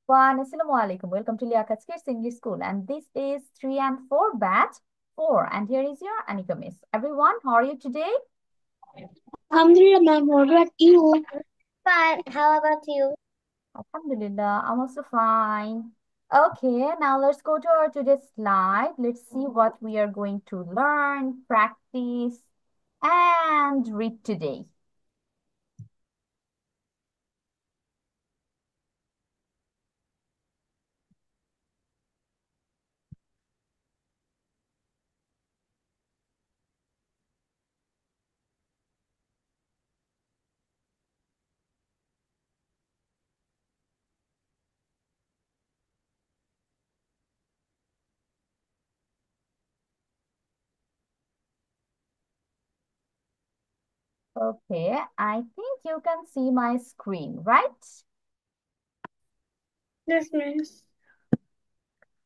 One, Assalamu alaikum. Welcome to Liaquat Kids English School, and this is 3 and 4 batch 4. And here is your Anika Miss. Everyone, how are you today? Alhamdulillah, ma'am. What about you? Fine. How about you? Alhamdulillah, I'm also fine. Okay, now let's go to our today's slide. Let's see what we are going to learn, practice, and read today. Okay, I think you can see my screen, right? Yes, miss.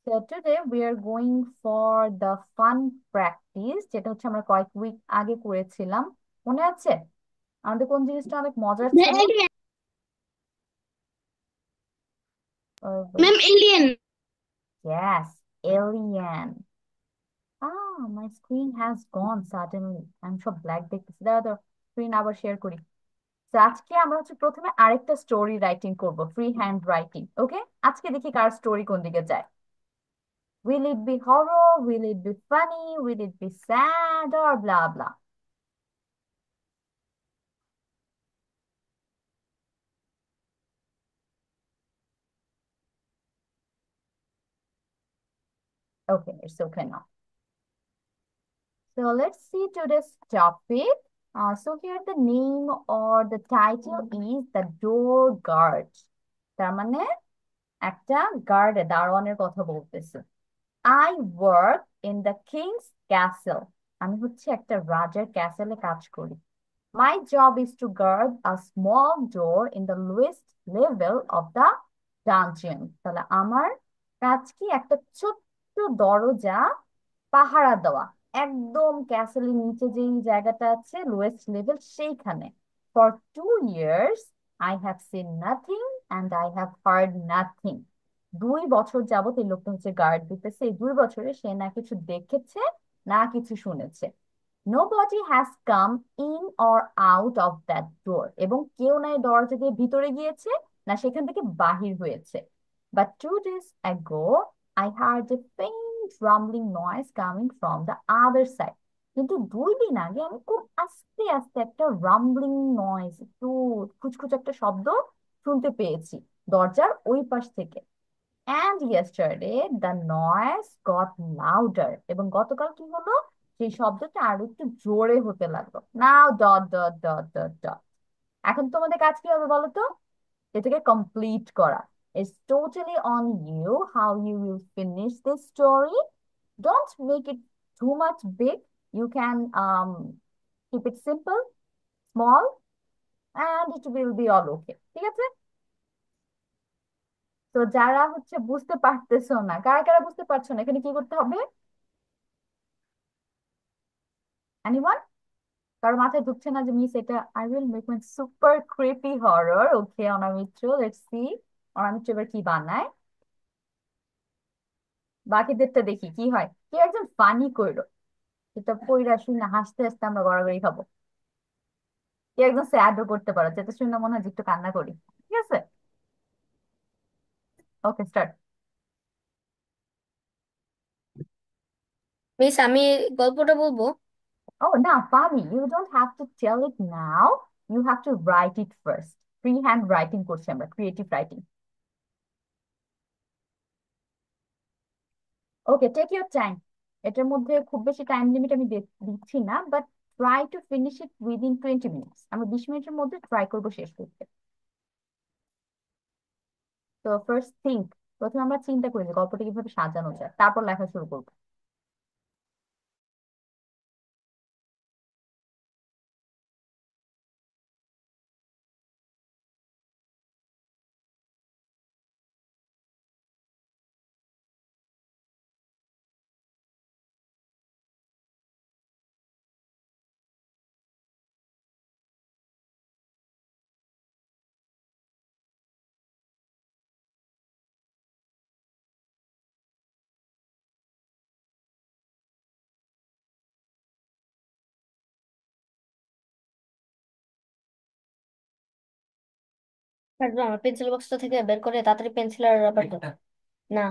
So today we are going for the fun practice যেটা হচ্ছে আমরা কয়েক week আগে করেছিলাম মনে আছে আমাদের কোন জিনিসটা অনেক মজার The ছিল alien. wait, Ma'am, alien. yes, alien. My screen has gone suddenly. আমি সব ব্ল্যাক দেখতেছি দাঁড়া তো স্ক্রিন আবার শেয়ার করি। তো আজকে আমরা হচ্ছে প্রথমে আরেকটা স্টোরি রাইটিং করব, ফ্রি হ্যান্ড রাইটিং। ওকে, আজকে দেখি কার স্টোরি কোন দিকে যায়। Will it be horror? Will it be funny? Will it be sad or blah blah? Okay, it's okay now. So let's see today's topic. So here the name or the title is The Door Guard. তার মানে একটা গার্ডে দারোয়ানের কথা বলতেছে। I work in the king's castle. আমি হচ্ছে একটা রাজার ক্যাসেলে কাজ করি। My job is to guard a small door in the lowest level of the dungeon. তাহলে আমার কাজ কি একটা ছোট্ট দরজা পাহারা দেওয়া একদম ক্যাসেলের নিচে যেই জায়গাটা আছে লোয়েস্ট লেভেল সেইখানে। For 2 years I have seen nothing and I have heard nothing. 2 বছর যাবত এই লোকটা হচ্ছে গার্ড দিতেছে, এই 2 বছরে সে না কিছু দেখেছে না কিছু শুনেছে। Nobody has come in or out of that door, এবং কেউ না এই দরজা দিয়ে ভিতরে গিয়েছে না সেখান থেকে বাহির হয়েছে। But 2 days ago I heard a faint rumbling noise coming from the other side. কিন্তু 2 দিন আগে আমি খুব আস্তে আস্তে একটা রাম্বলিং নয়েজ, একটু খুচখুচ একটা শব্দ শুনতে পেয়েছি দরজার ওই পাশ থেকে। And yesterday the noise got louder. এবং গতকাল কি হলো, সেই শব্দটা আরো একটু জোরে হতে লাগলো। নাও dot dot dot dot dot. এখন তোমাদের কাজ কি হবে বলো তো, এটাকে কমপ্লিট করা। It's totally on you how you will finish this story. Don't make it too much big. You can keep it simple, small, and it will be all okay. ঠিক আছে? তো যারা হচ্ছে বুঝতে পারতেছো না, কারা কারা বুঝতে পারছো না, এখানে কি করতে হবে? এনিওয়ান? কারো মাথায় ঢুকছে না যে মিস এটা I will make my super creepy horror. Okay Anamitra, let's see Anamitra এবার কি বানায়। বাকিদেরটা দেখি কি হয়, কেউ একজন ফানি কইরো, এটা কইরা শুনে হাসতে হাসতে আমরা গড়াগড়ি খাবো। কেউ একজন স্যাডও করতে পারো, যেটা শুনে মনে হয় যে একটু কান্না করি। ঠিক আছে, ওকে স্টার্ট। মিস, আমি গল্পটা বলবো। ও না, funny you don't have to tell it now, you have to write it first. Free hand writing করছি আমরা, creative writing. Okay, take your time. এটার মধ্যে খুব বেশি টাইম লিমিট আমি দিচ্ছি না, but try to finish it within 20 minutes. আমরা 20 মিনিটের মধ্যে ট্রাই করবো শেষ করতে। তো ফার্স্ট থিঙ্ক, প্রথমে আমরা চিন্তা করি যে গল্পটা কিভাবে সাজানো যায়, তারপর লেখা শুরু করবো। কাটবো আমার পেন্সিল বক্সটা থেকে বের করে তাড়াতাড়ি পেন্সিল আর রাবার দাও। না।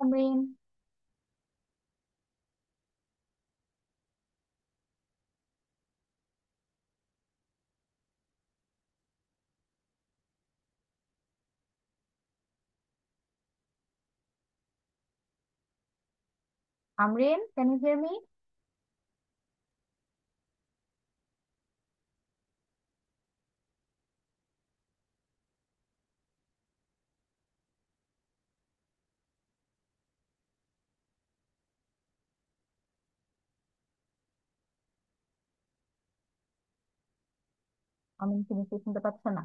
Amreen, Amreen, can you hear me? আমি কি নিশ্চয়ই শুনতে পাচ্ছ না?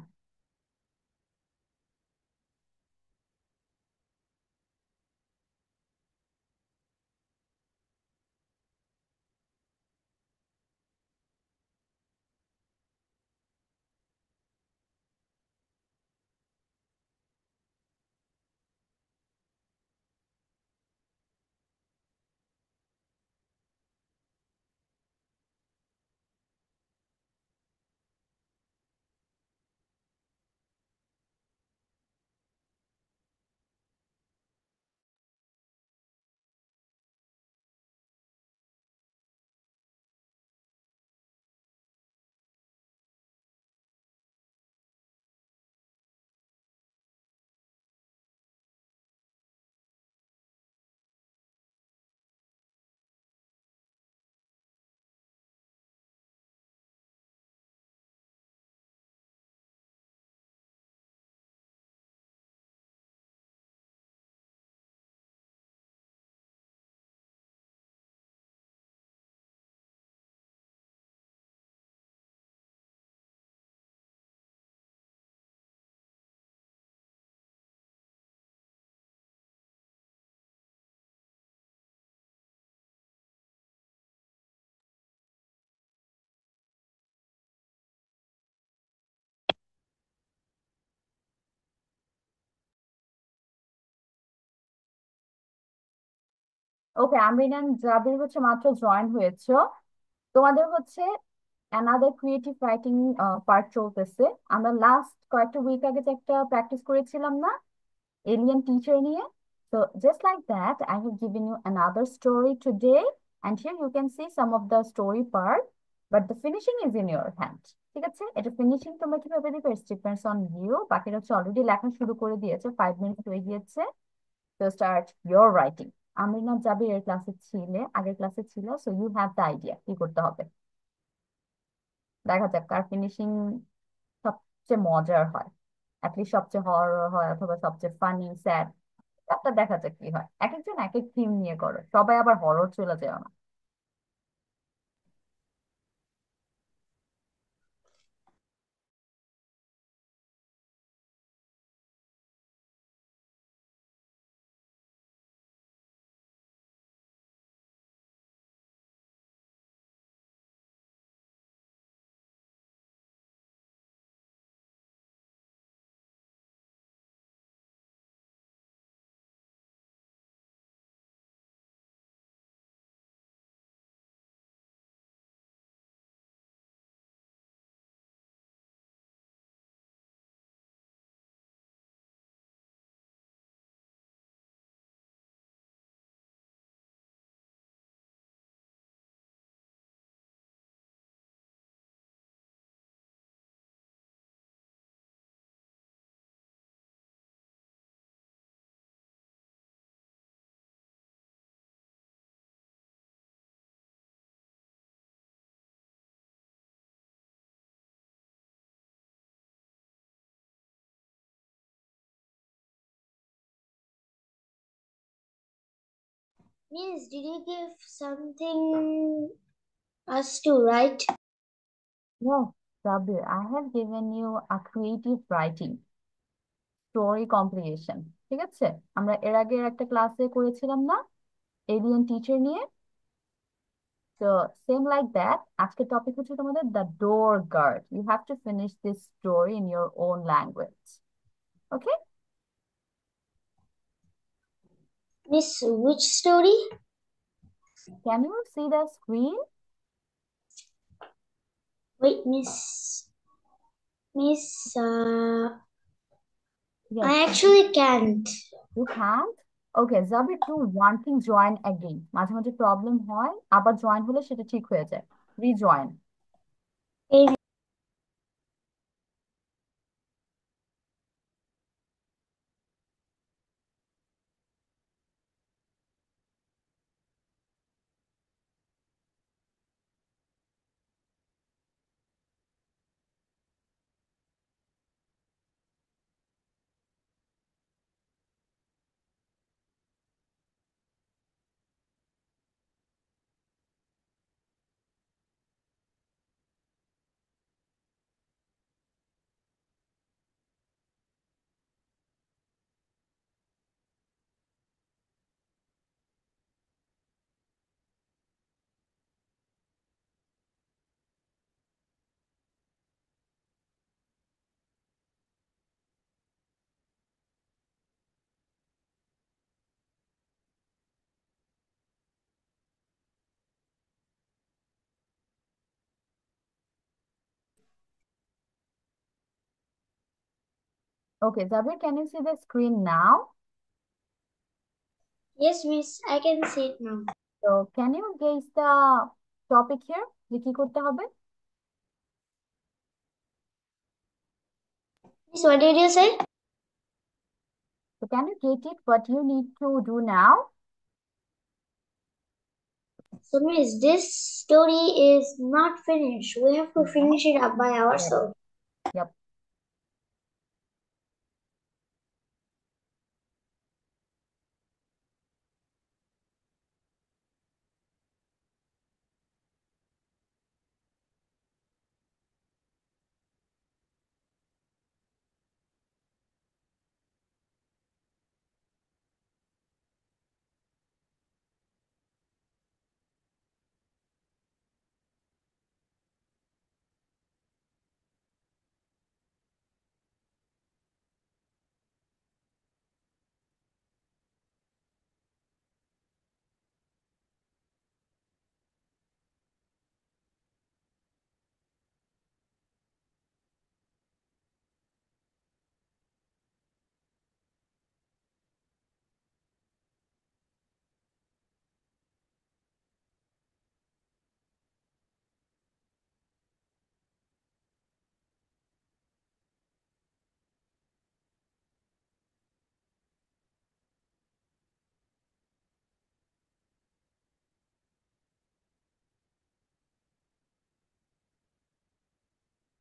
ওকে, আমিন জাবির হচ্ছে মাত্র জয়েন হয়েছে। তোমাদের হচ্ছে অ্যানাদার ক্রিয়েটিভ রাইটিং পার্ট চলতেছে। আমরা লাস্ট কয়েকটা উইক আগে যে একটা প্র্যাকটিস করেছিলাম না, alien teacher নিয়ে? So just like that, I have given you another story today, and here you can see some of the story part, but the finishing is in your hand. ঠিক আছে, এটা finishing তোমরা কিভাবে দিবে, it's depends on you. বাকিরা হচ্ছে already লেখা শুরু করে দিয়েছে, 5 মিনিট হয়ে গিয়েছে। তো start your writing. Amina Jabir এর ক্লাসে ছিলে, আগের ক্লাসে ছিল, so you have the idea কি করতে হবে। দেখা যাক কার ফিনিশিং সবচেয়ে মজার হয়, অ্যাটলিস্ট সবচেয়ে হরর হয় অথবা সবচেয়ে ফানি স্যাড। একটা দেখা যাক কি হয়, এক একজন এক এক থিম নিয়ে করো, সবাই আবার হরর চলে যায় না। Miss, did you give something us to write? Yes, Sabir, I have given you a creative writing story comprehension। ঠিক আছে, আমরা এর আগে একটা ক্লাসে করেছিলাম না, এলিয়েন টিচার নিয়ে? তো সেম লাইক দ্যাট, আজকের টপিক হচ্ছে তোমাদের the door guard. You have to finish this story in your own language. Okay, Miss, which story? Can you see the screen? Wait, Miss, Yes. I actually can't. You can't? Okay, Zabir, do one thing, join again. মাঝে মাঝে problem হয়, আবার join হলে সেটা ঠিক হয়ে যায়। Rejoin. Okay, Okay, Zabir, can you see the screen now? yes, Miss, I can see it now. So can you guess the topic here? যে কি করতে হবে? Miss, what did you say? So can you get it what you need to do now? So, Miss, this story is not finished. We have to Yes. finish it up by Yes. ourselves. Yep.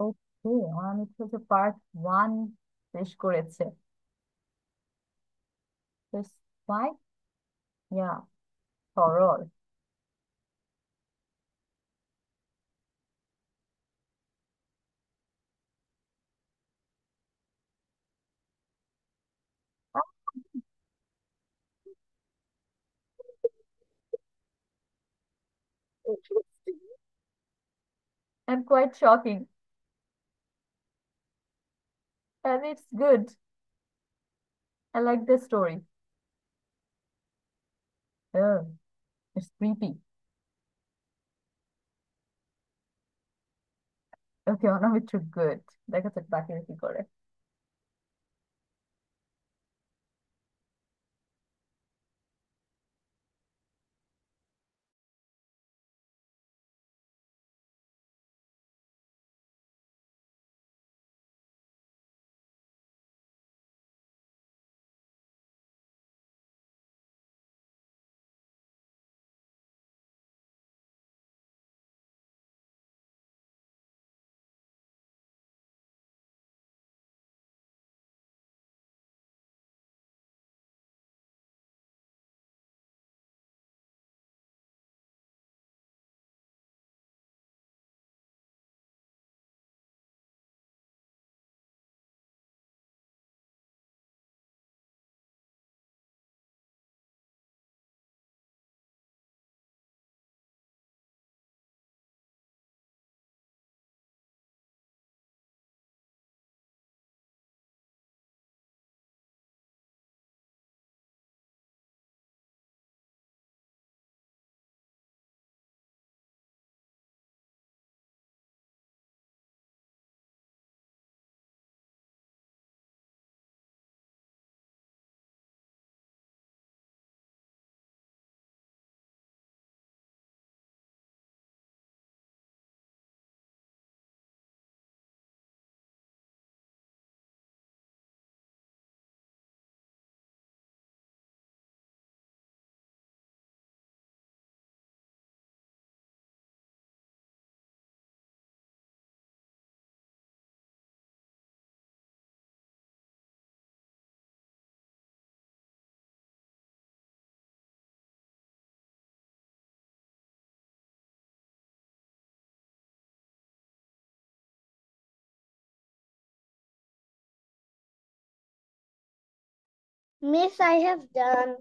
ওকে, অনামিকা হচ্ছে part 1 শেষ করেছে। Quite, yeah, horror. And quite shocking. And it's good. I like the story. Oh, it's creepy. Okay, Anamika good. দেখা যাক বাকিরা কি করে। Miss, I have done.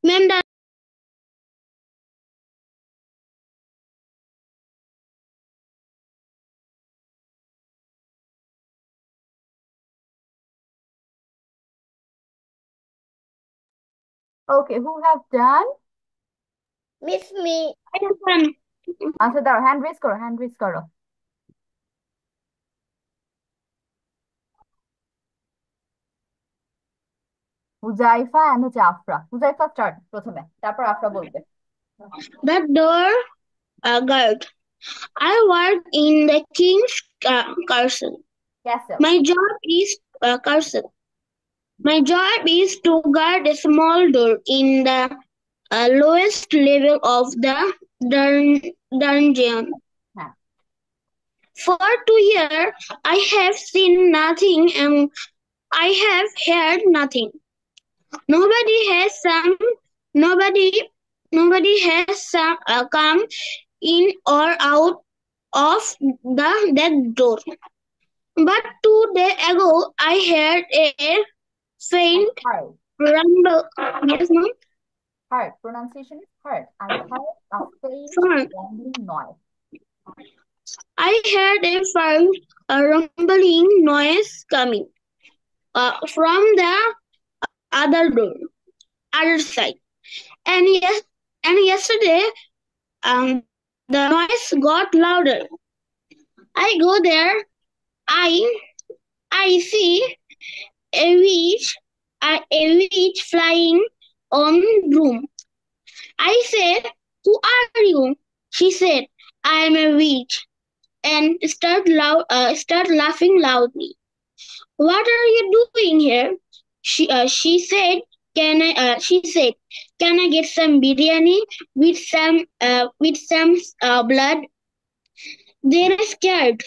Ma'am, Okay, who have done? Miss me. I have done. আচ্ছা দাঁড়াও, hand raise করো, hand raise করো। Huzaifa and হচ্ছে আফরা। হুজাইফা স্টার্ট প্রথমে, তারপর আফরা বলবে। The door guard. I work in the king's castle. Castle. My job is castle. My job is to guard a small door in the lowest level of the dungeon. হ্যাঁ। For 2 years, I have seen nothing and I have heard nothing. Nobody has some. Nobody. Nobody has come in or out of that door. But 2 days ago, I heard a faint heart. rumble. Yes, ma'am. Heart pronunciation is heart. I heard a faint Sorry. rumbling noise. I heard a faint rumbling noise coming from the other door, other side. And yes, and yesterday, the noise got louder. I go there. I I see a witch flying on broom. I said, "Who are you?" She said, "I am a witch," and start laughing loudly. "What are you doing here?" She said, She said, "Can I get some biryani with some blood?" Then I scared.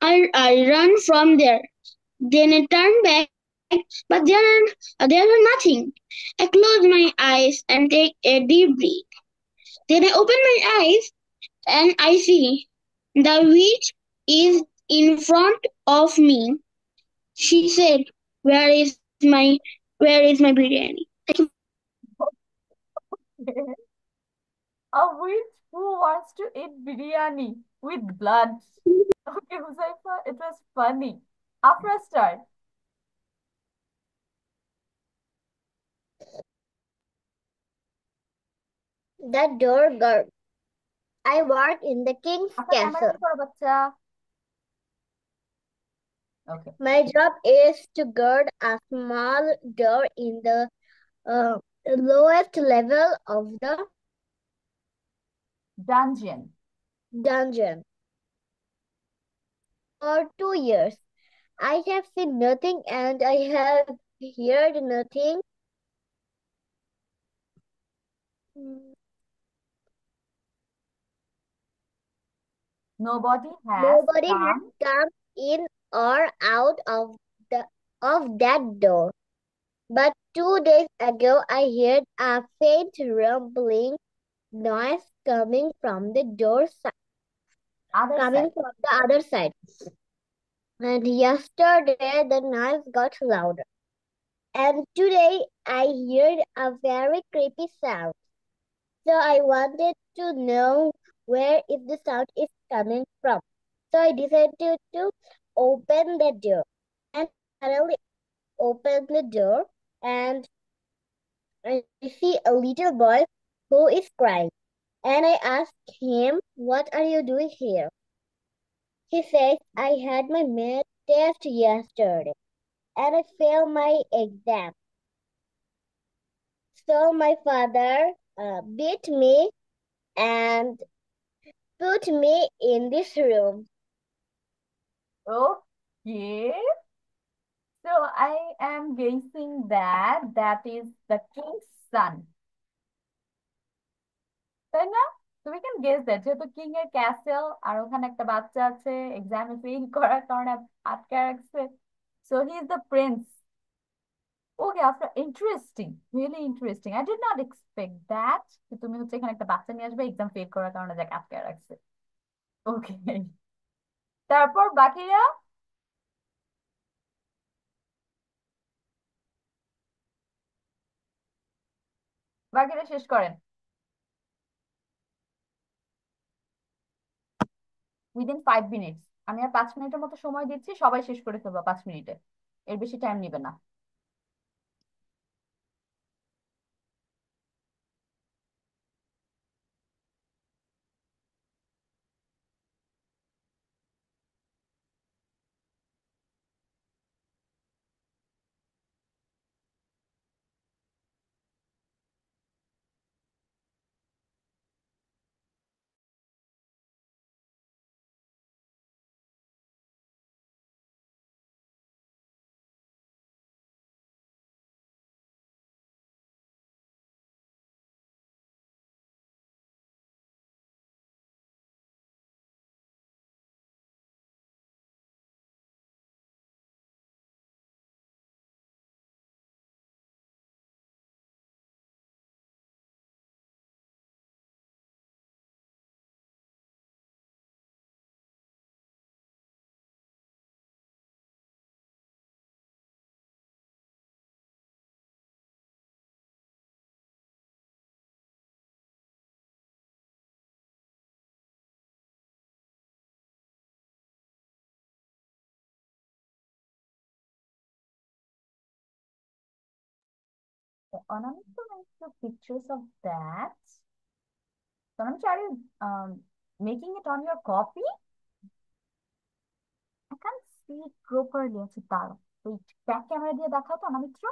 I run from there. Then I turn back, but there were nothing. I close my eyes and take a deep breath. Then I open my eyes and I see the witch is in front of me. She said, Where is my biryani?" A witch who wants to eat biryani with blood. Okay, Huzaifa, it was funny. Afra start. The door guard. I work in the king's Afra camera castle. On করো বাচ্চা। Okay. My job is to guard a small door in the lowest level of the Dungeon. dungeon. For 2 years, I have seen nothing and I have heard nothing. Nobody has Nobody has come. come in or out of that door. But 2 days ago, I heard a faint rumbling noise coming from the Other coming side. from the other side. And yesterday, the noise got louder. And today, I heard a very creepy sound. So I wanted to know where if the sound is coming from. So I decided to open the door. And suddenly opened the door and I see a little boy who is crying. And I asked him, "What are you doing here?" He says, "I had my math test yesterday and I failed my exam. So my father beat me and put me in this room." Okay. So I am guessing that that is the king's son. তাই না? তুমি can guess that, যেহেতু king এর castle আর ওখানে একটা বাচ্চা আছে এক্সামে ফেল করার কারণে আটকে রাখছে। So he is the Prince. Okay after interesting, really interesting. I did not expect that যে তুমি হচ্ছে এখানে একটা বাচ্চা নিয়ে আসবে এক্সাম ফেল করার কারণে যাকে আটকে রাখছে। ওকে, তারপর বাকিরা। বাকিরা শেষ করেন উইদিন 5 মিনিটস। আমি আর 5 মিনিটের মতো সময় দিচ্ছি, সবাই শেষ করে ফেলবো 5 মিনিটে, এর বেশি টাইম নিবে না। Anamika makes the pictures of that. So Anamika, are you making it on your copy? I can't see it properly. আচ্ছা দাঁড়াও, ওই ব্যাক ক্যামেরা দিয়ে দেখাও তো Anamitra.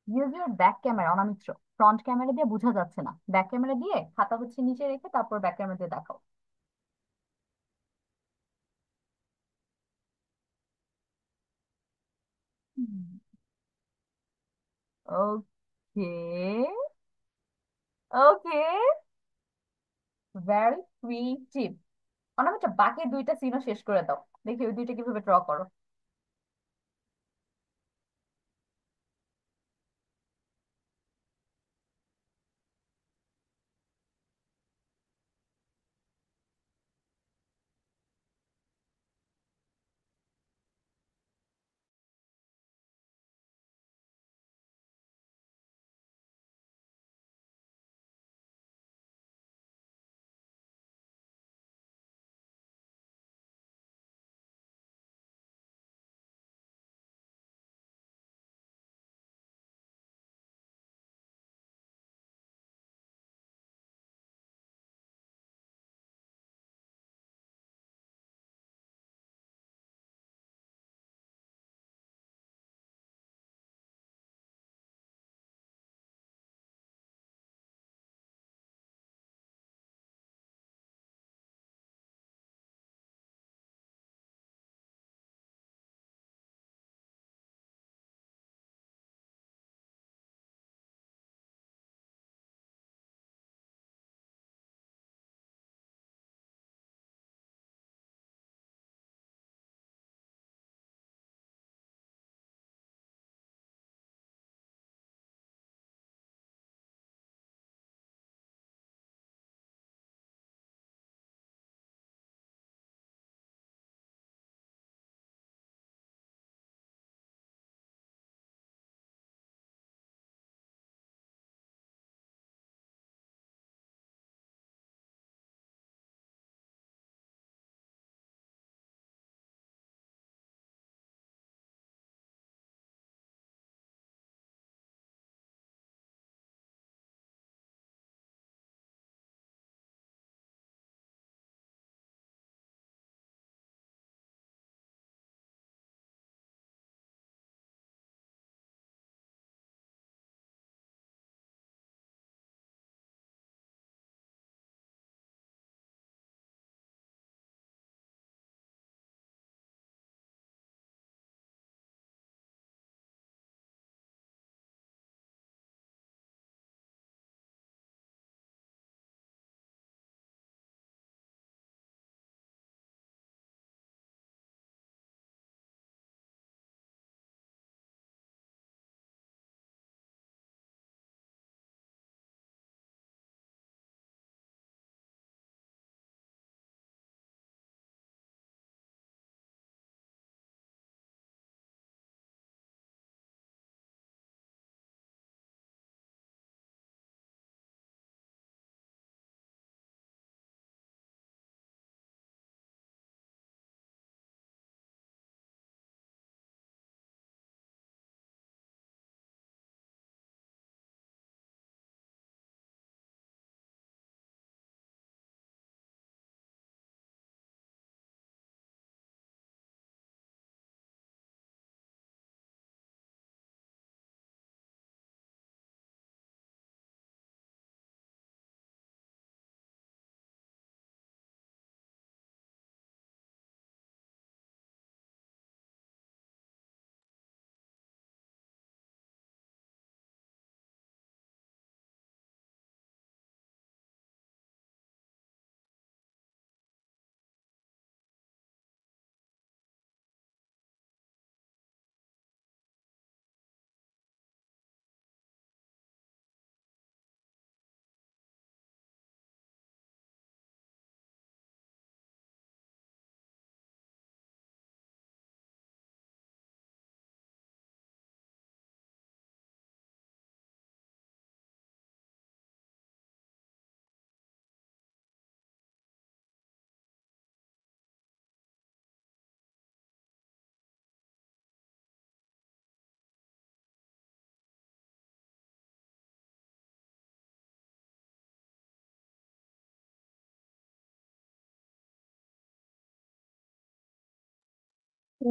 Use your back camera Anamitra, front camera দিয়ে বোঝা যাচ্ছে না, ব্যাক ক্যামেরা দিয়ে খাতা হচ্ছে নিচে রেখে তারপর ব্যাক ক্যামেরা দিয়ে দেখাও। ওকে, ওকে, ভেরি ক্রিয়েটিভ। অনামিত্র বাকি দুইটা সিনও শেষ করে দাও, দেখি ওই দুইটা কিভাবে ড্র করো।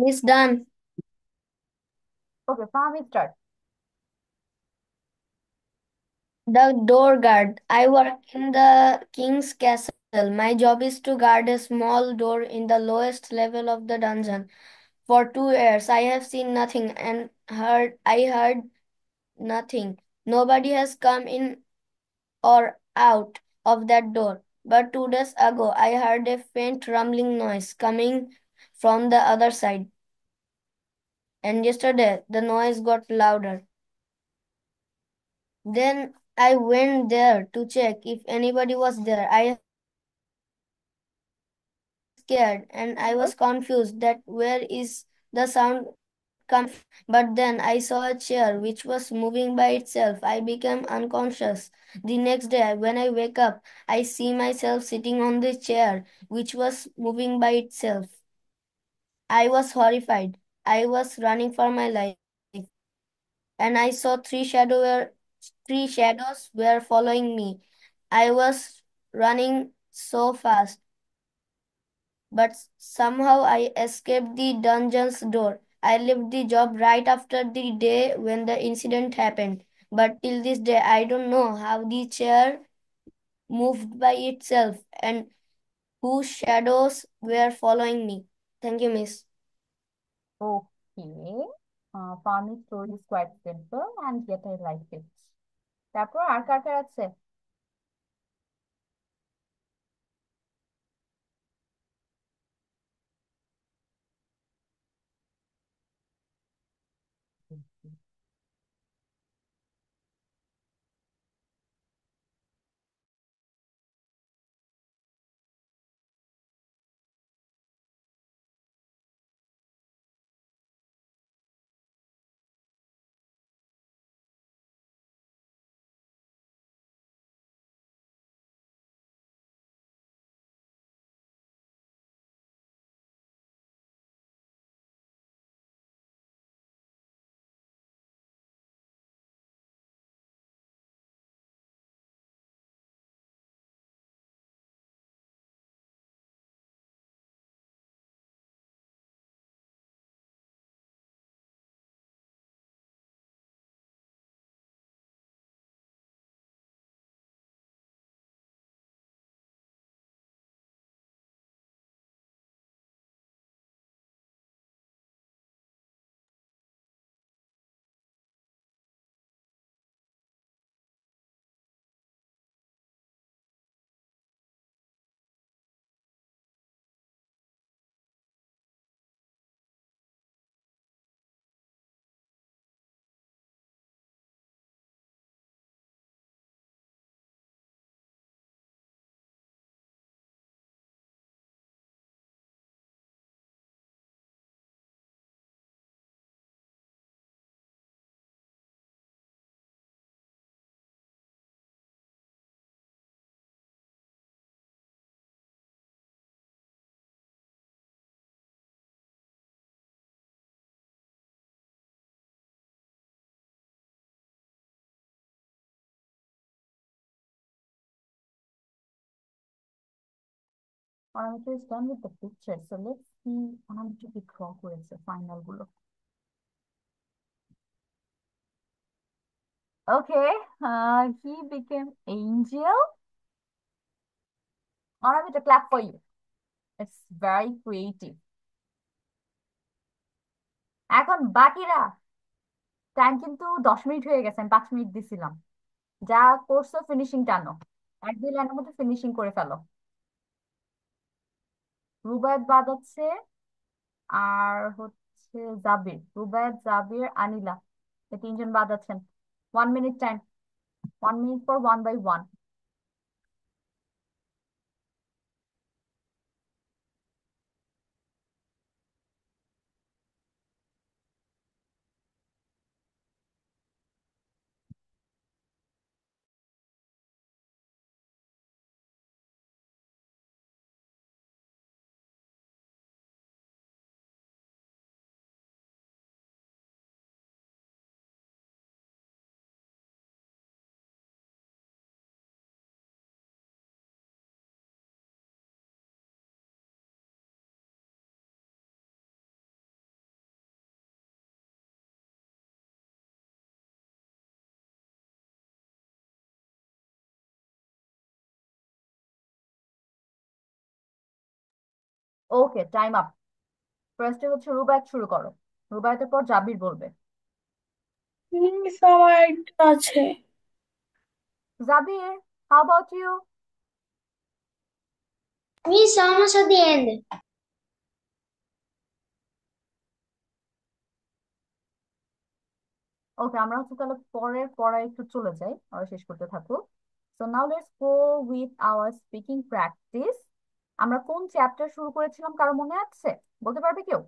Miss done. Okay, Fahmi, start. The door guard. I work in the king's castle. My job is to guard a small door in the lowest level of the dungeon. For 2 years, I have seen nothing and heard nothing. Nobody has come in or out of that door. But 2 days ago, I heard a faint rumbling noise coming from the other side. And yesterday, the noise got louder. Then I went there to check if anybody was there. I am scared and I was confused that where is the sound coming from. But then I saw a chair which was moving by itself. I became unconscious. The next day, when I wake up, I see myself sitting on the chair which was moving by itself. I was horrified. I was running for my life. And I saw three shadows were following me. I was running so fast, but somehow I escaped the dungeon's door. I left the job right after the day when the incident happened. But till this day, I don't know how the chair moved by itself and whose shadows were following me. Thank you, miss. Okay. Fahmi's story is quite simple and yet I like it. তারপর আর কার কার আছে? Anamika is done with the picture. So let's see Anamika কি draw করেছে final গুলো. Okay, he became angel. Anamika, clap for you. It's very creative. এখন বাকিরা time কিন্তু 10 minute হয়ে গেছে, আমি 5 মিনিট দিছিলাম। যা করছো ফিনিশিং টানো, 1-2 লাইনের মধ্যে ফিনিশিং করে ফেলো। রুবায়েত বাদ আছে, আর হচ্ছে জাবির, রুবায়েত, জাবির, আনিলা, এই তিনজন বাদ আছেন। 1 minute time, 1 minute for 1 by 1। Okay, time up. ফার্স্টে হচ্ছে রুবায়েত শুরু করো। রুবায়েতের পর জাবির বলবে। মিস আমার একটা আছে। Jabir, how about you? Miss, almost at the end. Okay, আমরা হচ্ছে তাহলে পরের পড়ায় একটু চলে যাই, আমরা শেষ করতে থাকুক। So now let's go with our speaking practice. আমরা কোন চ্যাপ্টার শুরু করেছিলাম, কারো মনে আছে? বলতে পারবে কেউ?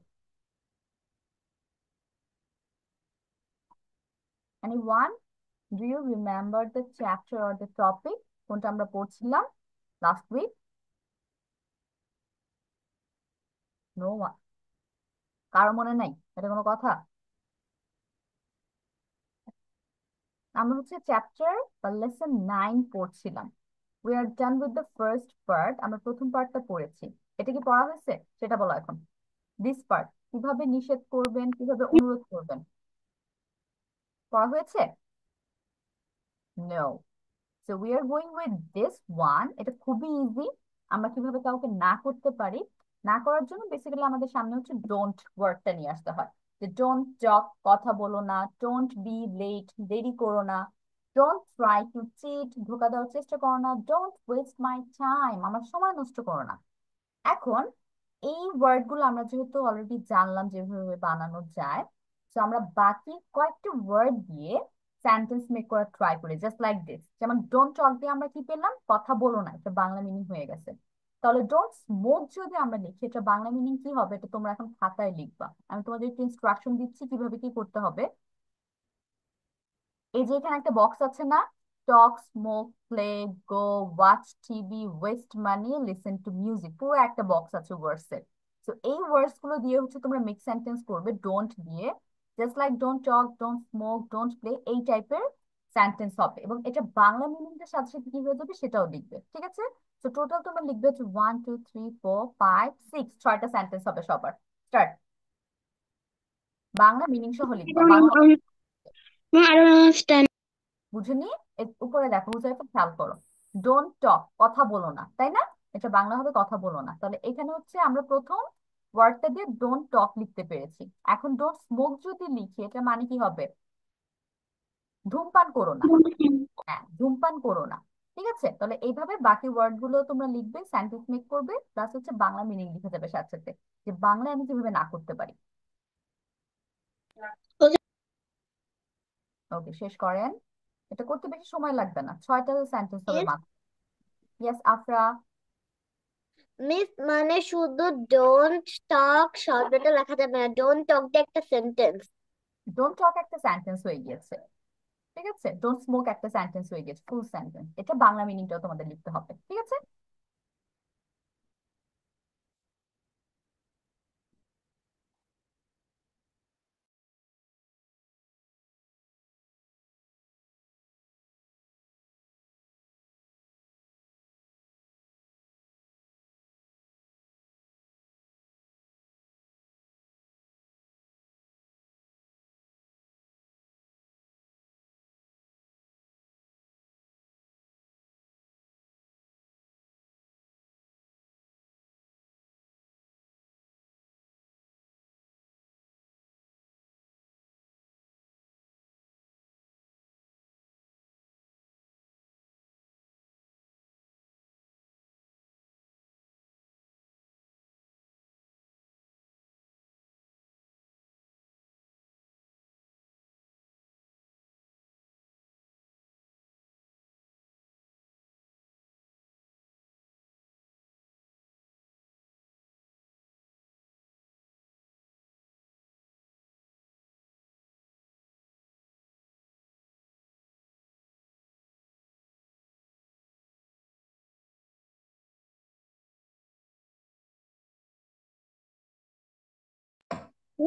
Anyone? Do you remember the chapter or the topic? কোনটা আমরা পড়ছিলাম লাস্ট উইক? No one? কারো মনে নাই? এটা কোনো কথা? আমরা হচ্ছে চ্যাপ্টার বা লেসন 9 পড়ছিলাম। We are done with the first part. আমরা প্রথম পার্টটা পড়েছি। এটা কি পড়া হয়েছে সেটা বলো এখন। দিস পার্ট কিভাবে নিষেধ করবেন, কিভাবে অনুরোধ করবেন, পড়া হয়েছে? No. So we are going with this one. এটা খুবই ইজি। আমরা কিভাবে কাউকে না করতে পারি, না করার জন্য বেসিক্যালি আমাদের সামনে হচ্ছে ডোন্ট ওয়ার্ডটা নিয়ে আসতে হয়। যে ডোন্ট টক, কথা বলো না। ডোন্ট বি লেট, দেরি করো না। ডোন্ট ট্রাই টু চিট, ধোকা দেওয়ার চেষ্টা করো না। ডোন্ট ওয়েস্ট মাই টাইম, আমার সময় নষ্ট করো না। এখন এই ওয়ার্ড গুলো আমরা যেহেতু অলরেডি জানলাম যেভাবে বানানো যায়, তো আমরা বাকি কয়েকটা ওয়ার্ড দিয়ে সেন্টেন্স মেক করার ট্রাই করি, জাস্ট লাইক দিস। যেমন ডোন্ট টক দিয়ে আমরা কি পেলাম? কথা বলো না, এটা বাংলা মিনিং হয়ে গেছে। তাহলে ডোন্ট স্মোক যদি আমরা লিখি, এটা বাংলা মিনিং কি হবে? এটা তোমরা এখন খাতায় লিখবা। আমি তোমাদের একটু ইনস্ট্রাকশন দিচ্ছি কিভাবে কি করতে হবে। এই যে এখানে একটা বক্স আছে না, talk, smoke, play, go, watch TV, waste money, listen to music, পুরো একটা বক্স আছে ওয়ার্ডস এর। তো এই ওয়ার্ডস গুলো দিয়ে হচ্ছে তোমরা মিক্স সেন্টেন্স করবে ডোন্ট দিয়ে। Just like don't talk, don't smoke, don't play, এই টাইপের সেন্টেন্স হবে। এবং এটা বাংলা মিনিংটার সাথে সাথে কি হয়ে যাবে সেটাও লিখবে, ঠিক আছে? তো টোটাল তোমরা লিখবে হচ্ছে 1 2 3 4 5 6, 6টা সেন্টেন্স হবে সবার। স্টার্ট। বাংলা মিনিং সহ লিখবা, বাংলা। I don't understand. বুঝুনি? উপরে দেখো, হুজাইফা খেয়াল করো। ডোন্ট টক, কথা বলো না, তাই না? এটা বাংলা হবে কথা বলো না। তাহলে এখানে হচ্ছে আমরা প্রথম ওয়ার্ডটা দিয়ে ডোন্ট টক লিখতে পেরেছি। এখন ডোন্ট স্মোক যদি লিখি, এটা মানে কি হবে? ধূমপান করো না। হ্যাঁ, ধূমপান করো না। ঠিক আছে, তাহলে এইভাবে বাকি ওয়ার্ড গুলো তোমরা লিখবে, সেন্টেন্স মেক করবে, প্লাস হচ্ছে বাংলা মিনিং লিখে যাবে সাথে সাথে, যে বাংলায় আমি কিভাবে না করতে পারি। Okay. ওকে, শেষ করেন। এটা করতে বেশি সময় লাগবে না, 6টা সেন্টেন্স হবে মিস মাত্র। ইয়েস আফরা। মিস মানে শুধু ডোন্ট টক শব্দটা লেখা যাবে না, ডোন্ট টক দিয়ে একটা সেন্টেন্স। ডোন্ট টক একটা সেন্টেন্স হয়ে গিয়েছে, ঠিক আছে? ডোন্ট স্মোক একটা সেন্টেন্স হয়ে গেছে, ফুল সেন্টেন্স। এটা বাংলা মিনিংটাও তোমাদের লিখতে হবে, ঠিক আছে?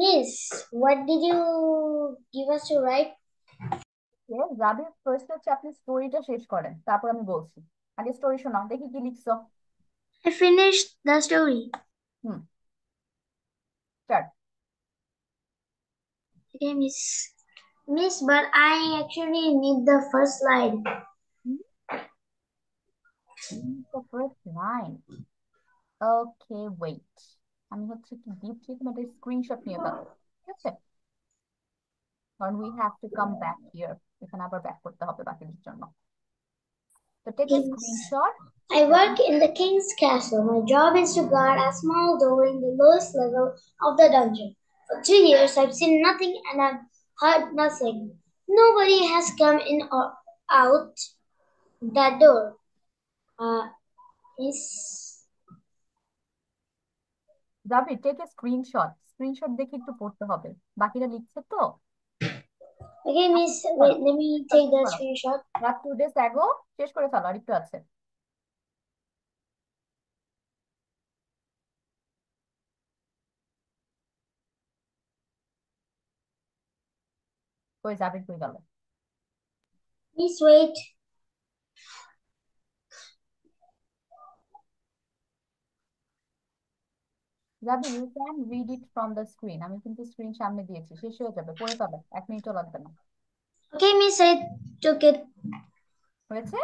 Miss, what did you give us to write? Jabir, first হচ্ছে আপনি স্টোরিটা শেষ করেন, তারপর আমি বলছি। আগে স্টোরি শোনাও দেখি কি লিখছো। I finished the story. Hmm, start. Okay, Miss. Miss, but I actually need the first slide. The first line. Okay, wait. আমি হচ্ছে একটু ডিপ থেকে তোমাদের স্ক্রিনশট নিয়ে ফেলবো, ঠিক আছে? কারণ we have to come back here, এখানে আবার ব্যাক করতে হবে বাকিদের জন্য। তো take a Kings. Screenshot. I work in the king's castle. My job is to guard a small door in the lowest level of the dungeon. For 2 years, I've seen nothing and I've heard nothing. Nobody has come in or out that door. Is যাবে, take a screenshot, screenshot দেখে একটু পড়তে হবে, বাকিরা লিখছে তো। okay, Miss. শেষ করো, Wait, let me take শেষ the করো। screenshot. রাত 2 days ago, শেষ করে ফেলো, আর একটু আছে। কই যাবে, কই গেল? Miss, wait. যাবে, you can read it from the screen, আমি কিন্তু স্ক্রিন সামনে দিয়েছি, শেষ হয়ে যাবে, পড়ে ফেলো, 1 মিনিটও লাগবে না। Okay, Miss, I took it. হয়েছে?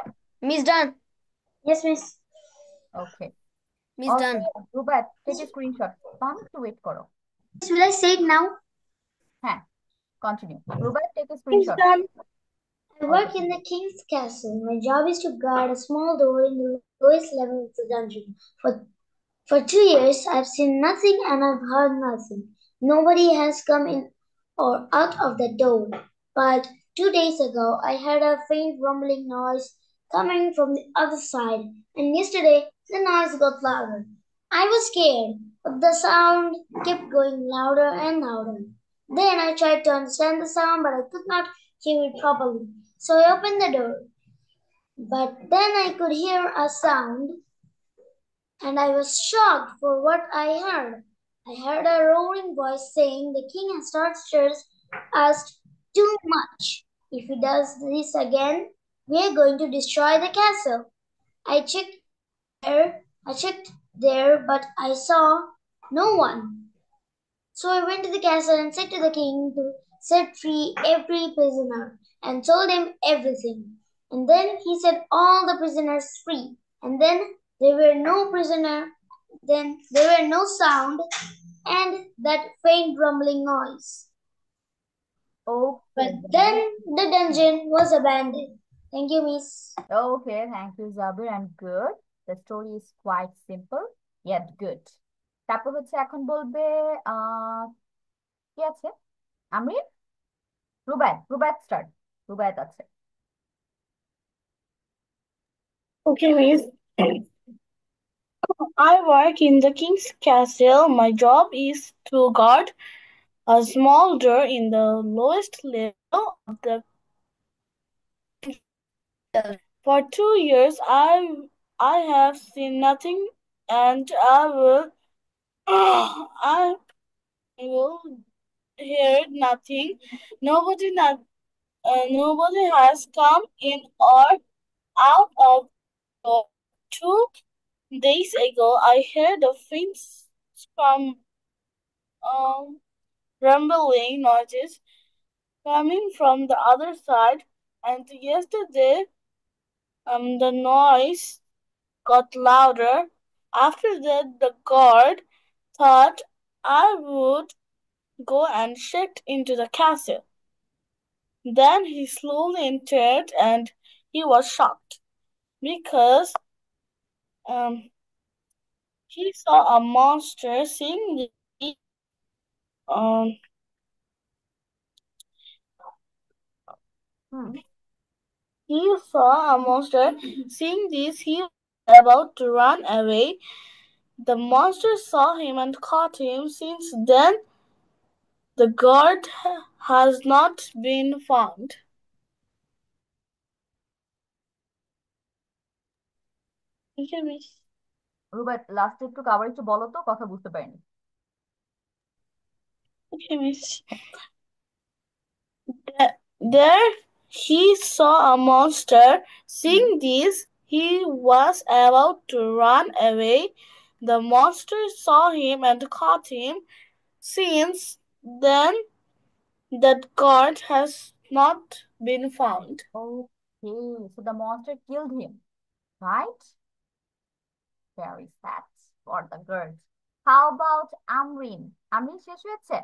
Miss done. Yes, Miss. Okay. Miss okay, done. Rubat take a screenshot. একটু ওয়েট করো। Miss, will I say it now? হ্যাঁ, continue. Rubat take a It's screenshot. done. I okay, work in the king's castle. My job is to guard a small door in the lowest level of the dungeon. For 2 years, I've seen nothing and I've heard nothing. Nobody has come in or out of the door. But 2 days ago, I heard a faint rumbling noise coming from the other side, and yesterday the noise got louder. I was scared, but the sound kept going louder and louder. Then I tried to understand the sound, but I could not hear it properly. So I opened the door. But then I could hear a sound and I was shocked for what I heard. I heard a roaring voice saying the king has tortured us too much. If he does this again, we are going to destroy the castle. I checked I checked there, but I saw no one. So I went to the castle and said to the king to set free every prisoner and told him everything. And then he set all the prisoners free. And then there were no prisoner, then there were no sound and that faint rumbling noise. Okay, But then the dungeon was abandoned. Thank you, Miss. Okay, thank you Jabir, and good. The story is quite simple yet good. তারপর হচ্ছে এখন বলবে কি আছে, আমি Rubayet, Rubayet start, Rubayet আছে। Okay, Miss. I work in the king's castle. My job is to guard a small door in the lowest level of the. For 2 years, I have seen nothing, and I will hear nothing. Nobody, not, nobody has come in or out of the door. 2 days ago, I heard a faint from um, rumbling noises coming from the other side, and yesterday the noise got louder. After that, the guard thought I would go and check into the castle. Then he slowly entered, and he was shocked because um, he saw a monster. Seeing the um, he saw a monster. Seeing this, he was about to run away. The monster saw him and caught him. Since then, the guard has not been found. Okay, Miss. Rubayet last একটু আবার একটু বলো তো, কথা বুঝতে পারিনি। Okay, Miss. There he saw a monster. Seeing this, he was about to run away. The monster saw him and caught him. Since then, that guard has not been found. Okay, so the monster killed him, right? Very sad for the girl. How about Amrin? Amrin শেষ হয়েছে?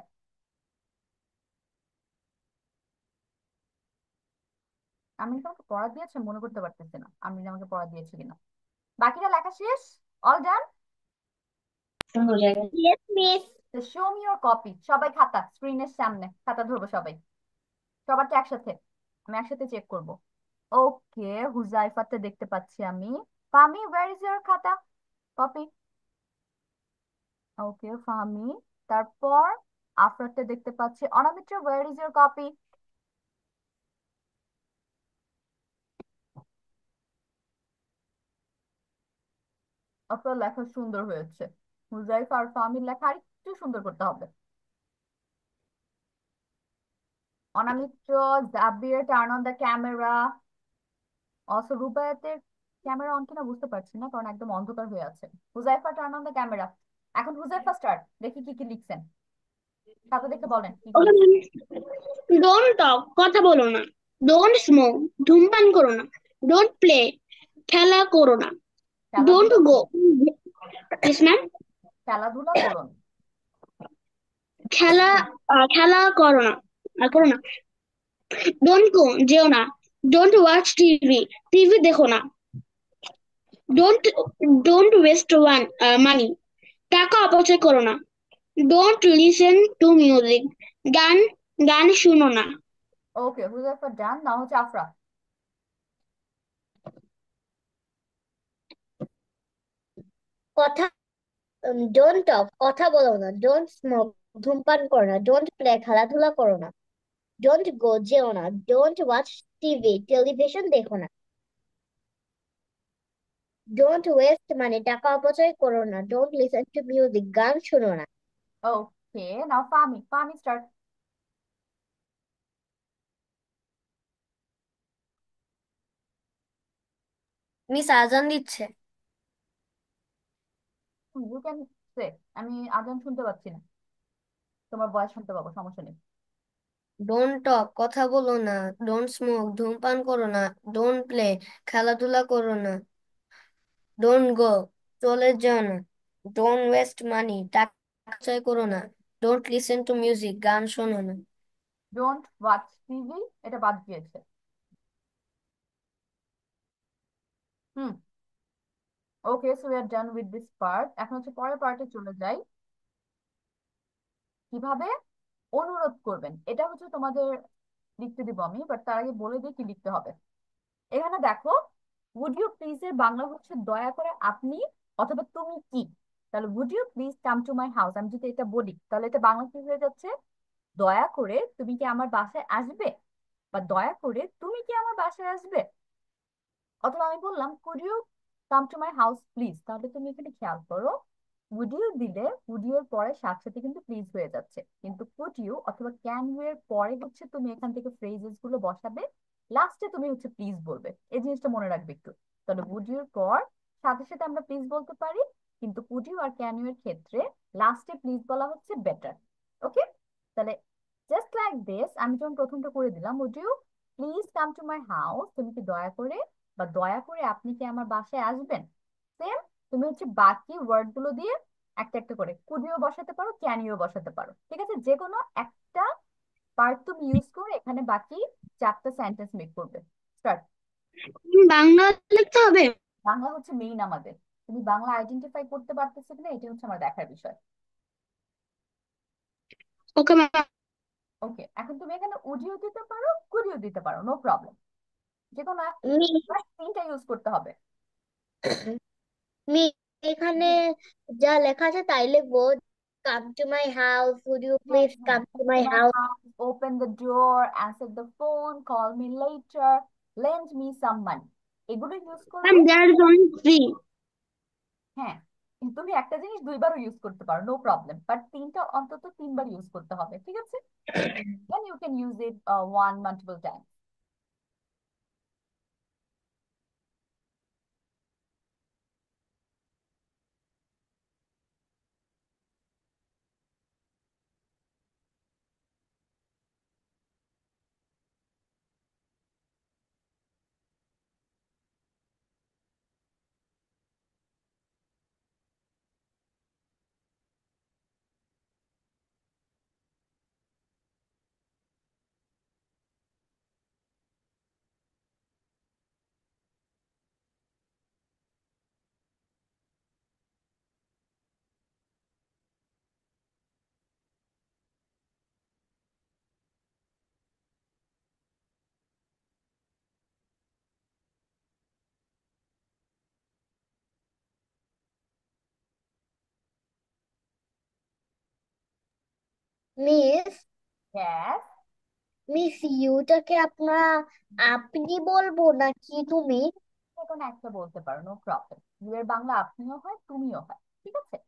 আমরিন আমাকে পড়া দিয়েছে, মনে করতে পারতেছি না আমরিন আমাকে পড়া দিয়েছে কিনা। বাকিটা লেখা শেষ? All done? Yes, miss. তো শো মি ইওর কপি। সবাই খাতা, স্ক্রিনের সামনে খাতা ধরবো সবাই, সবারটা একসাথে, আমি একসাথে চেক করব। ওকে, হুজাইফাতে দেখতে পাচ্ছি আমি। ফামি, ওয়্যার ইজ ইওর খাতা, কপি? ওকে ফামি। তারপর আফরাতে দেখতে পাচ্ছি। অনামিত্র, ওয়্যার ইজ ইওর কপি? আপনার লেখা সুন্দর হয়েছে, হুজাইফা আর ফামির লেখা আর একটু সুন্দর করতে হবে। Anamitra, Jabir, turn on the camera. Also রুবায়াতের ক্যামেরা অন কিনা বুঝতে পারছি না, কারণ একদম অন্ধকার হয়ে আছে। Huzaifa, turn on the camera. এখন হুজাইফা স্টার্ট, দেখি কি কি লিখছেন, খাতা দেখে বলেন কি কি Okay, লিখছেন। miss. Don't talk, কথা বলো না। Don't smoke, ধূমপান করো না। Don't play, খেলা করো না। Don't খেলাধুলা go. করুন। Yes, ma'am. খেলাধুলা করুন। খেলা খেলা করো না, করো না। Don't go, যেও না। Don't watch TV, টিভি দেখো না। Don't don't waste money, টাকা অপচয় করো না। Don't listen to music, গান গান শুনো না। ওকে, হুজাইফা ডান, না হচ্ছে আফরা। কথা ডোন্ট টক, কথা বলো না। ডোন্ট স্মোক, ধূমপান করো না। ডোন্ট প্লে, খেলাধুলা করো না। ডোন্ট গো, যেও না। ডোন্ট ওয়াচ টিভি, টেলিভিশন দেখো না। ডোন্ট ওয়েস্ট মানি, টাকা অপচয় করো না। ডোন্ট লিসেন টু মিউজিক, গান শোনো না। ওকে, নাও ফামি, ফামি স্টার্ট। মিস আজান দিচ্ছে। You can say. আমি আজান শুনতে পাচ্ছি না, তোমার ভয়েস শুনতে পাবো, সমস্যা নেই। ডোন্ট টক, কথা বলো না। ডোন্ট স্মোক, ধূমপান করো না। ডোন্ট প্লে, খেলাধুলা করো না। ডোন্ট গো, চলে যেও না। ডোন্ট ওয়েস্ট মানি, টাকা অপচয় করো না। ডোন্ট লিসেন টু মিউজিক, গান শোনো না। ডোন্ট ওয়াচ টিভি, এটা বাদ দিয়েছে। Hmm, okay, so we are done with this part. এখন হচ্ছে পরের পার্টে চলে যাই। কিভাবে অনুরোধ করবেন এটা হচ্ছে তোমাদের লিখতে দিব আমি, বাট তার আগে বলে দিই কি লিখতে হবে। এখানে দেখো, উড ইউ প্লিজ এর বাংলা হচ্ছে দয়া করে আপনি অথবা তুমি কি। তাহলে would you please come to my house, আমি যদি এটা বলি তাহলে এটা বাংলা কি হয়ে যাচ্ছে? দয়া করে তুমি কি আমার বাসায় আসবে, বা দয়া করে তুমি কি আমার বাসায় আসবে। অথবা আমি বললাম could you come to my house please, তাহলে তুমি এখানে খেয়াল করো, উড ইউ দিলে উড ইউ এর পরে সাথে সাথে কিন্তু প্লিজ হয়ে যাচ্ছে, কিন্তু কুড ইউ অথবা ক্যান ইউ এর পরে হচ্ছে তুমি এখান থেকে ফ্রেজেস গুলো বসাবে, লাস্টে তুমি হচ্ছে প্লিজ বলবে। এই জিনিসটা মনে রাখবে একটু। তাহলে উড ইউ এর পর সাথে সাথে আমরা প্লিজ বলতে পারি, কিন্তু কুড ইউ আর ক্যান ইউ এর ক্ষেত্রে লাস্টে প্লিজ বলা হচ্ছে বেটার। ওকে, তাহলে জাস্ট লাইক দিস, আমি যখন প্রথমটা করে দিলাম, would you please come to my house, তুমি কি দয়া করে বা দয়া করে আপনি কি আমার বাসায় আসবেন। সেম, তুমি হচ্ছে বাকি ওয়ার্ড গুলো দিয়ে একটা একটা করে কুডিও বসাতে পারো, ক্যানিও বসাতে পারো, ঠিক আছে? যে কোনো একটা পার্ট তুমি ইউজ করে এখানে বাকি চারটা সেন্টেন্স মেক করবে। স্টার্ট। বাংলা লিখতে হবে। বাংলা হচ্ছে মেইন আমাদের, তুমি বাংলা আইডেন্টিফাই করতে পারতেছো কিনা এটা হচ্ছে আমার দেখার বিষয়। Okay ma'am. ওকে, এখন তুমি এখানে উডিও দিতে পারো, কুডিও দিতে পারো, নো প্রবলেম, যে কোনো মিস তিনটা ইউজ করতে হবে। মিস এখানে যা লেখা আছে তাই লিখবো। Come to my house, would you হ্যাঁ প্লিজ হ্যাঁ, come to come to my my house. house, open the door, answer the phone, call me later, lend me some money, এগুলো ইউজ ম্যাম করলে। There is only three. হ্যাঁ, কিন্তু তুমি একটা জিনিস দুইবারও use করতে পারো, নো প্রবলেম, বাট তিনটা অন্তত তিনবার ইউজ করতে হবে, ঠিক আছে? then you can use it one multiple times. Miss Yes. Miss ইউটাকে আপনারা আপনি বলবো নাকি তুমি? যে কোনো একটা বলতে পারো, নো প্রবলেম। ইউ এর বাংলা আপনিও হয়, তুমিও হয়, ঠিক আছে?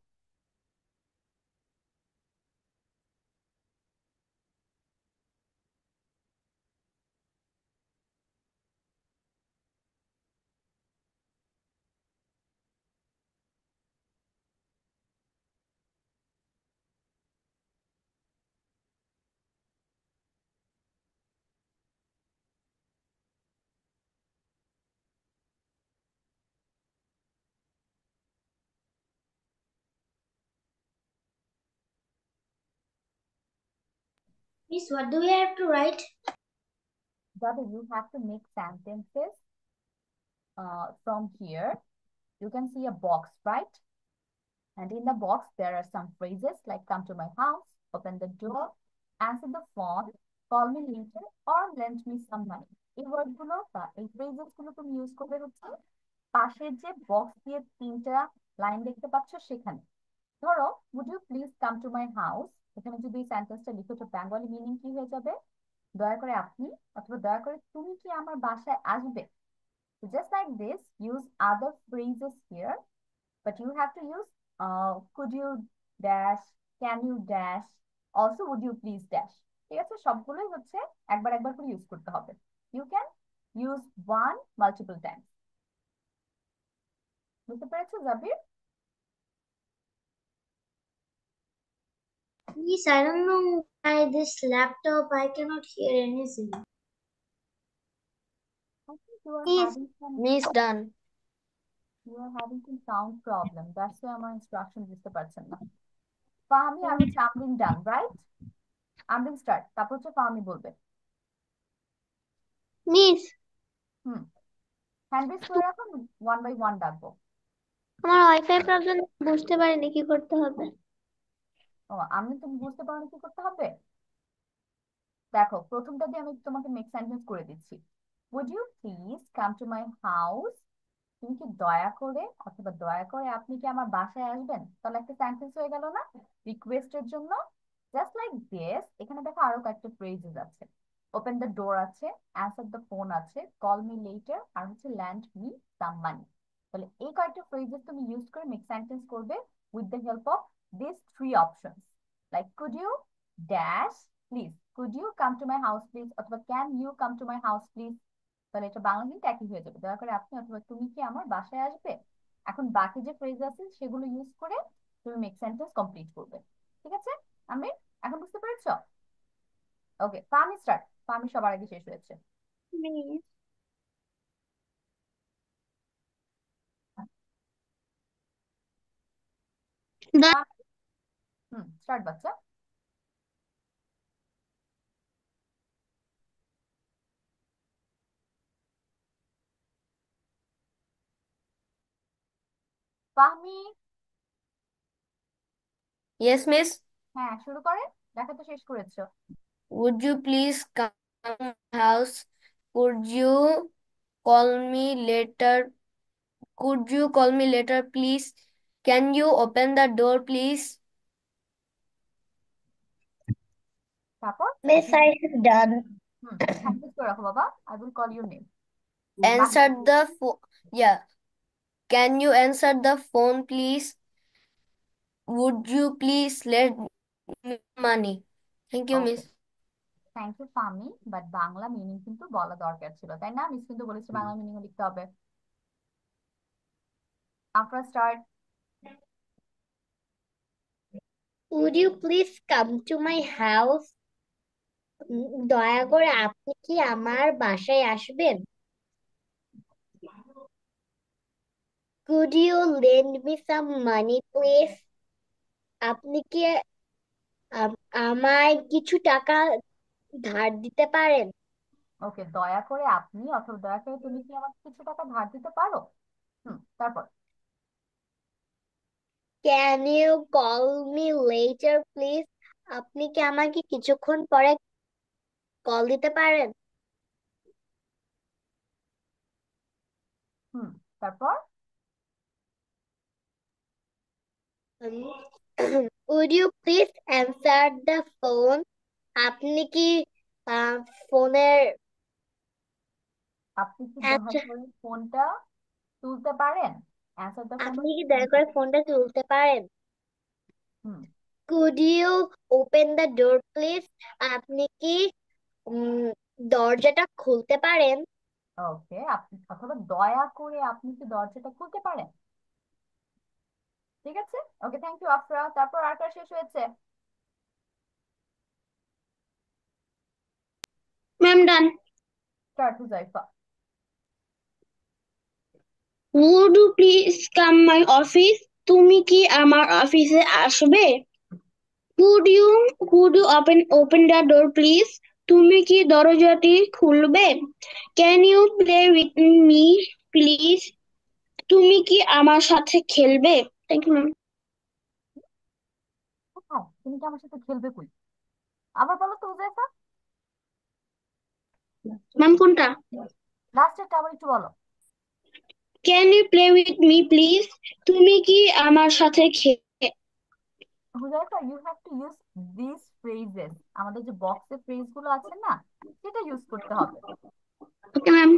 Miss, what do we have to write? Gabi, you have to make sentences from here. You can see a box, right? And in the box, there are some phrases like come to my house, open the door, answer the phone, call me later, or lend me some money. এই ওয়ার্ডগুলো বা এই phrases গুলো তুমি use করবে হচ্ছে পাশের যে বক্স দিয়ে তিনটা লাইন দেখতে পাচ্ছ সেখানে। ধরো, would you please come to my house? এখানে যদি এই সেন্টেন্সটা লিখো তো বেঙ্গলি মিনিং কি হয়ে যাবে? দয়া করে আপনি অথবা দয়া করে তুমি কি আমার বাসায় আসবে? So just like this, use other phrases here, but you have to use could you dash, can you dash, also would you please dash। ঠিক আছে, সবগুলোই হচ্ছে একবার একবার করে ইউজ করতে হবে। You can use one multiple times। বুঝতে পেরেছো জাবির? Miss, I don't know why this laptop I cannot hear anything. I think you are Miss, having some Miss done. sound problem, that's why আমার instruction বুঝতে পারছেন না। ফাহামি আর হচ্ছে আমরিন ডান, right? Amrin start, তারপর হচ্ছে ফাহামি বলবে। Miss, হুম, হ্যান্ড রেজ করে রাখুন, ওয়ান বাই ওয়ান ডাকবো। আমার ওয়াইফাই প্রবলেম, বুঝতে পারিনি কি করতে হবে। ও, আমি তুমি বুঝতে পারো কি করতে হবে? দেখো, প্রথমটা দিয়ে আমি তোমাকে মেক সেন্টেন্স করে দিচ্ছি। would you please come to my house? তুমি কি দয়া করে অথবা দয়া করে আপনি কি আমার বাসায় আসবেন? তাহলে একটা সেন্টেন্স হয়ে গেল না রিকোয়েস্টের জন্য? জাস্ট লাইক দিস, এখানে দেখো আরো কয়েকটা ফ্রেজেস আছে। ওপেন দ্য ডোর আছে, অ্যানসার দ্য ফোন আছে, কল মি লেটার, আর হচ্ছে ল্যান্ড মি সাম মানি। তাহলে এই কয়েকটা ফ্রেজেস তুমি ইউজ করে মেক সেন্টেন্স করবে with the help of this three options, like could you dash please, could you come to my house please, অথবা can you come to my house please. তাহলে এটা বাংলা কিন্তু একই হয়ে যাবে, দয়া করে আপনি অথবা তুমি কি আমার বাসায় আসবে। এখন বাকি যে ফ্রেজ আছে সেগুলো ইউজ করে তুমি মেক সেন্টেন্স কমপ্লিট করবে, ঠিক আছে? আমি এখন বুঝতে পেরেছো? ওকে, ফার্মি স্টার্ট। ফার্মি সবার আগে শেষ হয়েছে। Miss, the হুম, স্টার্ট বাচ্চা। ফাহমি, Yes, miss. হ্যাঁ শুরু করে, দেখা তো শেষ করেছো। Would you please come to my house? Could you call me later? Could you call me later, please? Can you open the door, please? তারপর Miss, I have done. Hmm, hand করে রাখো বাবা, I will call your name. Answer the phone. Yeah. Can you answer the phone, please? Would you please let me money? Thank you, ওকে, miss. Thank you Fahmi, but Bangla meaning কিন্তু বলা দরকার ছিল, তাই না? মিস কিন্তু বলেছে বাংলা মিনিং লিখতে হবে। Afra start. Would you please come to my house? দয়া করে আপনি কি আমার বাসায় আসবেন? Could you lend me some money, please? আপনি কি আমায় কিছু টাকা ধার দিতে পারেন? ওকে, দয়া করে আপনি অথবা দয়া করে তুমি কি আমাকে কিছু টাকা ধার দিতে পারো? হুম, তারপর Can you call me later, please? আপনি কি আমাকে কিছুক্ষণ পরে কল দিতে পারেন? হুম, তারপর Um, Would you please answer the phone? আপনি কি ফোনের আপনি কি দয়া করে ফোনটা তুলতে পারেন? Answer the phone. আপনি কি দয়া করে ফোনটা তুলতে পারেন? হুম Could you open the door please? আপনি কি দরজাটা খুলতে পারেন? ওকে, আপনি অথবা দয়া করে আপনি কি দরজাটা খুলতে পারেন? ঠিক আছে, ওকে, থ্যাংক ইউ আফরা। তারপর আর কার শেষ হয়েছে? Ma'am done. Start Huzaifa. Would you please come my office? তুমি কি আমার অফিসে আসবে? Could you open the door please? তুমি কি দরজাটি খুলবে? Can you play with me please? তুমি কি আমার সাথে খেলবে? Thank you ma'am. কোথায়? তুমি কি আমার সাথে খেলবে কই? আবার বলো তো হুজাইফা, ম্যাম কোনটা? লাস্টেরটা আবার একটু বলো। Can you play with me please? তুমি কি আমার সাথে Huzaifa, you have to use this phrases. আমাদের যে বক্সে ফ্রেজ গুলো আছে না, সেটা ইউজ করতে হবে। Okay ma'am.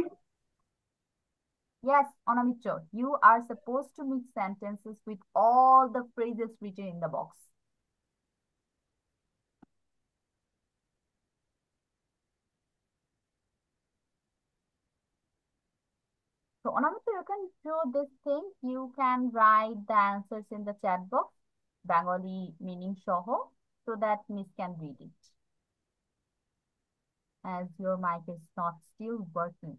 Yes, Anamito, you are supposed to make sentences with all the phrases written in the box. So, Anamito, you can do this thing. You can write the answers in the chat box, Bengali meaning Shoho, so that Miss can read it. As your mic is not still working.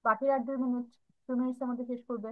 বাকি আর 2 minute, 2 মিনিটের মধ্যে শেষ করবে।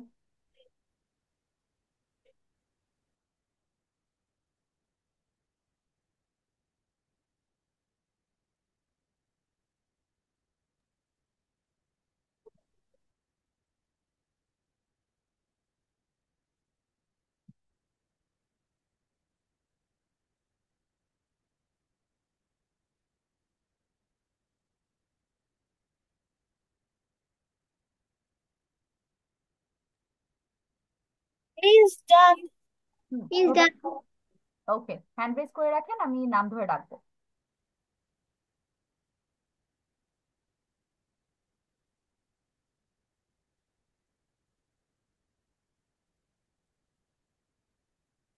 He's done. Is that okay, hand raise করে রাখেন, আমি নাম ধরে ডাকবো।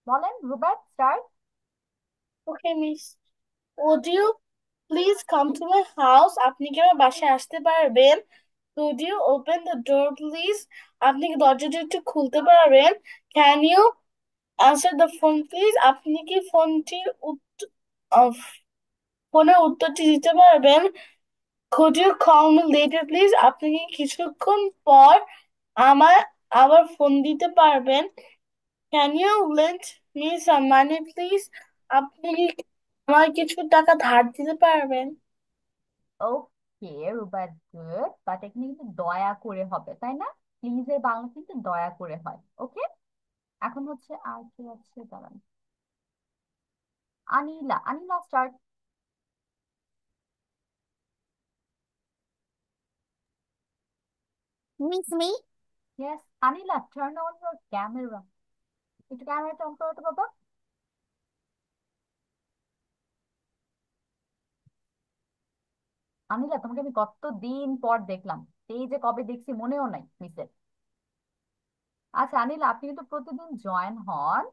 বলেন, Rubet, start. Okay, miss. Would you please come to my house? আপনি কি আমার বাসায় আসতে পারবেন? Could you open the door please? আপনি কি দরজাটা একটু খুলতে পারবেন? Can you answer the phone please? আপনি কি ফোনের উত্তরটি দিতে পারবেন? Could you call me later please? আপনি কি কিছুক্ষণ পর আমার আবার ফোন দিতে পারবেন? Can you lend me some money please? আপনি কি আমার কিছু টাকা ধার দিতে পারবেন? ওকে রুবেট, গুড, বাট এখানে কিন্তু দয়া করে হবে, তাই না? প্লিজ এর বাংলা কিন্তু দয়া করে হয়। ওকে, এখন হচ্ছে আর কি আছে, দাঁড়ান। আনিলা, আনিলা, স্টার্ট। miss me? ইয়েস, আনিলা, টার্ন অন ইউর ক্যামেরা। একটু ক্যামেরাটা অন করো তো বাবা। আনিলা, তোমাকে আমি কতদিন পর দেখলাম, এই যে কবে দেখছি মনেও নাই মিসের। আচ্ছা আনিলা, আপনি কিন্তু প্রতিদিন জয়েন হন,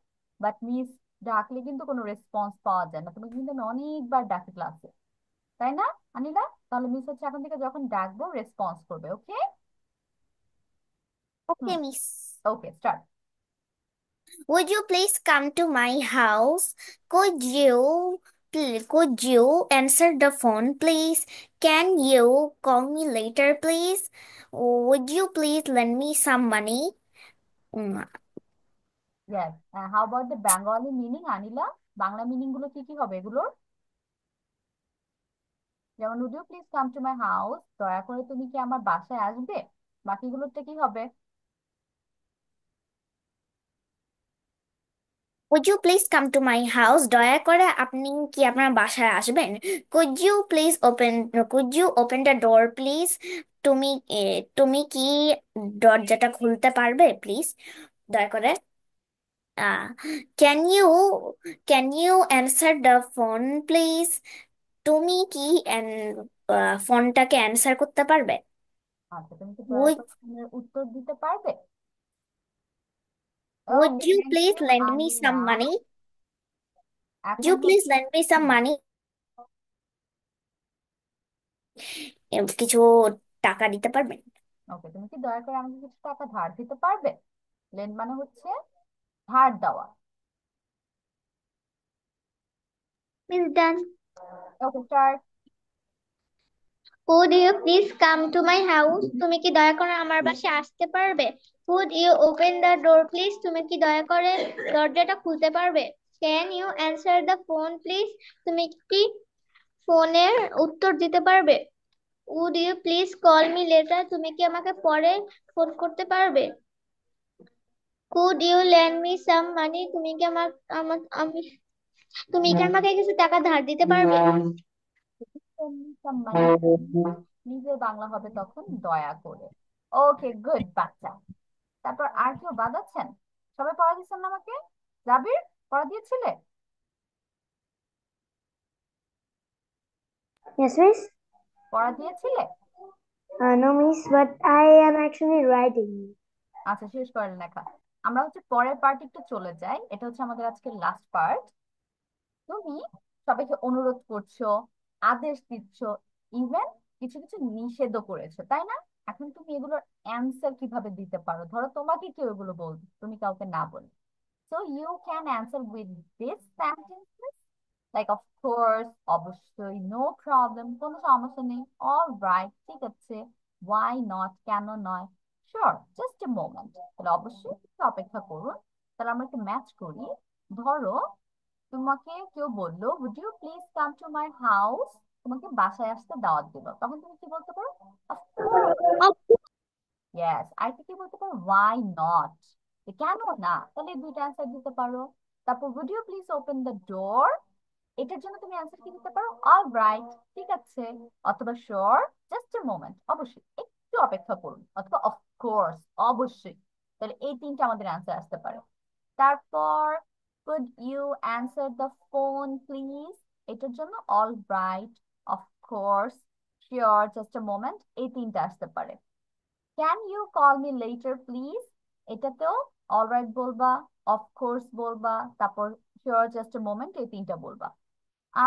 বাট মিস ডাকলে কিন্তু কোনো রেসপন্স পাওয়া যায় না। তোমাকে কিন্তু আমি অনেকবার ডাকি ক্লাসে, তাই না আনিলা? তাহলে মিস হচ্ছে এখন থেকে যখন ডাকবো রেসপন্স করবে, ওকে? Okay, miss. Okay, start. Would you please come to my house? Could you answer the phone, please? Can you call me later, please? Would you please lend me some money? Mm, Yes. How about the Bengali meaning, Anila? Bangla meaning গুলো কি কি হবে এগুলোর? যেমন would you please come to my house, দয়া করে তুমি কি আমার বাসায় আসবে? বাকিগুলোতে কি হবে? Would you please come to my house? দয়া করে আপনি কি আপনার বাসায় আসবেন? Could you open the door, please? তুমি কি দরজাটা খুলতে পারবে, প্লিজ? দয়া করে। আহ can you can you answer the phone, please? তুমি কি ফোনটাকে অ্যান্সার করতে পারবে? আচ্ছা, তুমি কি দয়া Would করে ফোনের উত্তর দিতে পারবে? would okay, you thank please you lend me আনিলা। some money? Would এখন you please হচ্ছে lend me some money? কিছু টাকা দিতে পারবেন? ওকে, তুমি কি দয়া করে আমাকে কিছু টাকা ধার দিতে পারবে? লেন্ড মানে হচ্ছে ধার দেওয়া। Miss done. Okay, start. Could you please come to my house? তুমি কি দয়া করে আমার বাসায় আসতে পারবে? Could you open the door, please? তুমি কি দয়া করে দরজাটা খুলতে পারবে? Can you answer the phone, please? তুমি কি ফোনের উত্তর দিতে পারবে? Would you please call me later? তুমি কি আমাকে পরে ফোন করতে পারবে? Could you lend me some money? তুমি কি আমাকে কিছু টাকা ধার দিতে পারবে? মানে নিজের বাংলা হবে তখন দয়া করে। ওকে, গুড বাচ্চা। তারপর আর কেউ বাদ আছেন? সবাই পড়া দিচ্ছেন না আমাকে? জাবির, পড়া দিয়েছিলে? Yes, miss. পড়া দিয়েছিলে? No, miss, but I am actually writing. আচ্ছা, শেষ করেন লেখা। আমরা হচ্ছে পরের পার্ট একটু চলে যাই, এটা হচ্ছে আমাদের আজকের লাস্ট পার্ট। তুমি সবাইকে অনুরোধ করছো, আদেশ দিচ্ছ, ইভেন কিছু কিছু নিষেধও করেছো, তাই না? এখন তুমি এগুলোর অ্যান্সার কিভাবে দিতে পারো? ধরো তোমাকে কেউ এগুলো বলবে, তুমি কাউকে না বলে, so you can answer with this sentences, like of course, অবশ্যই, নো প্রবলেম, কোনো সমস্যা নেই, অল রাইট, ঠিক আছে, ওয়াই নট, কেন নয়, শিওর, জাস্ট এ মোমেন্ট। তাহলে অবশ্যই একটু অপেক্ষা করুন। তাহলে আমরা একটু ম্যাচ করি। ধরো তোমাকে কেউ বললো would you please come to my house, তোমাকে বাসায় আসতে দাওয়াত দিল, তখন তুমি কি বলতে পারো? of course, yes। আর কি বলতে পারো? why not, কেন না। তাহলে এই দুইটা অ্যান্সার দিতে পারো। তারপর would you please open the door, এটার জন্য তুমি অ্যান্সার কি দিতে পারো? অল রাইট, ঠিক আছে, অথবা শিওর, জাস্ট এ মোমেন্ট, অবশ্যই একটু অপেক্ষা করুন, অথবা অফ কোর্স, অবশ্যই। তাহলে এই তিনটা আমাদের অ্যান্সার আসতে পারে। তারপর could you answer the phone please, এটার জন্য all right, of course, sure, just a moment, এই তিনটা আসতে পারে। Can you call me later please, এটাতেও অল রাইট বলবা, অফ কোর্স বলবা, তারপর শিওর, জাস্ট এ মোমেন্ট, এই তিনটা বলবা।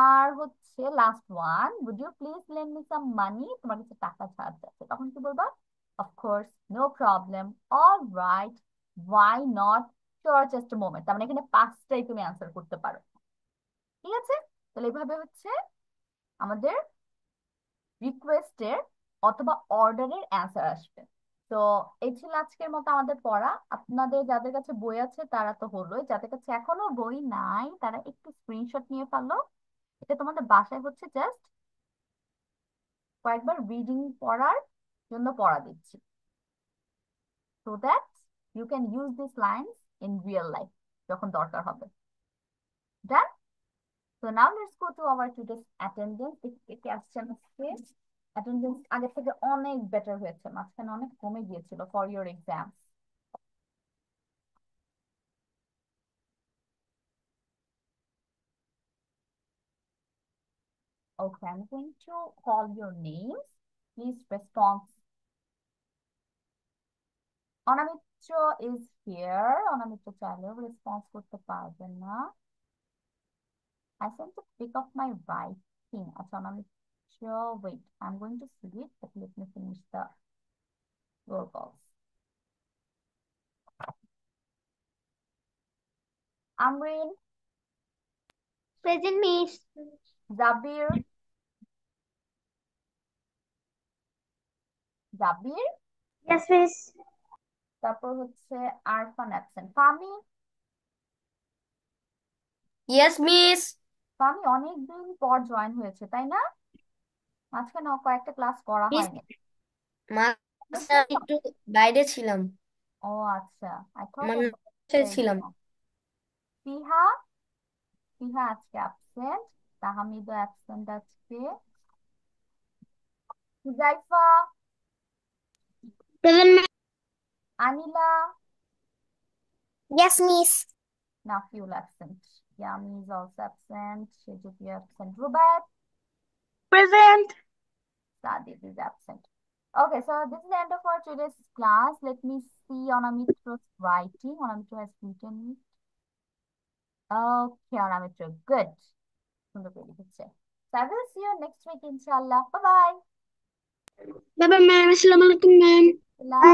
আর হচ্ছে last one, would you please lend me some money, তোমার কাছে টাকা ছাড় যাচ্ছে, তখন কি বলবা? of course, no problem, all right, why not, sure, just a moment। তার মানে এখানে পাঁচটাই তুমি আনসার করতে পারো, ঠিক আছে? তাহলে এইভাবে হচ্ছে আমাদের রিকোয়েস্টের অথবা অর্ডারের অ্যান্সার আসবে। তো এই ছিল আজকের মতো আমাদের পড়া। আপনাদের যাদের কাছে বই আছে তারা তো হলোই, যাদের কাছে এখনো বই নাই তারা একটু স্ক্রিনশট নিয়ে ফেলো। এটা তোমাদের বাসায় হচ্ছে জাস্ট কয়েকবার রিডিং পড়ার জন্য পড়া দিচ্ছি, so that you can use this lines in real life যখন দরকার হবে। Done? So now let's go to our today's attendance. দেখি কে আসছেন আজকে। অ্যাটেন্ডেন্স আগের থেকে অনেক বেটার হয়েছে, মাঝখানে অনেক কমে গিয়েছিল for your exams. Okay, I'm going to call your names. Please respond. অনামিত্র is here. অনামিত্র চাইলেও রেসপন্স করতে পারবেন না। I sent a pic of my writing. আচ্ছা অনামিত্র, wait, I'm going to see it, but let me finish the roll calls. Amrin, Present, Miss. Zabir, Jabir, Yes, Miss. তারপর হচ্ছে Arfan absent. ফামি, Yes, miss. ফামি অনেকদিন পর join হয়েছে তাই না? মাঝখানে কয়েকটা ক্লাস করা Miss, হয়নি। মাঝে একটু বাইরে ছিলাম। ও আচ্ছা, আই থট আমার বাসায় ছিলাম। ফিহা, ফিহা আজকে অ্যাবসেন্ট। তাহমিদও অ্যাবসেন্ট আজকে। Huzaifa, Present, ma'am. Anila, Yes, Miss. Nafiul absent. Yami is also absent. Shejuki absent. Rubat, Present. Sadiq is absent. Okay, so this is the end of our today's class. Let me see Anamitra's writing. Anamitra has written it. Okay, Anamitra, good. সুন্দর করে লিখেছে। So I will see you next week, inshallah. Bye bye. Bye bye, ma'am. Assalamu alaikum, ma'am. Bye.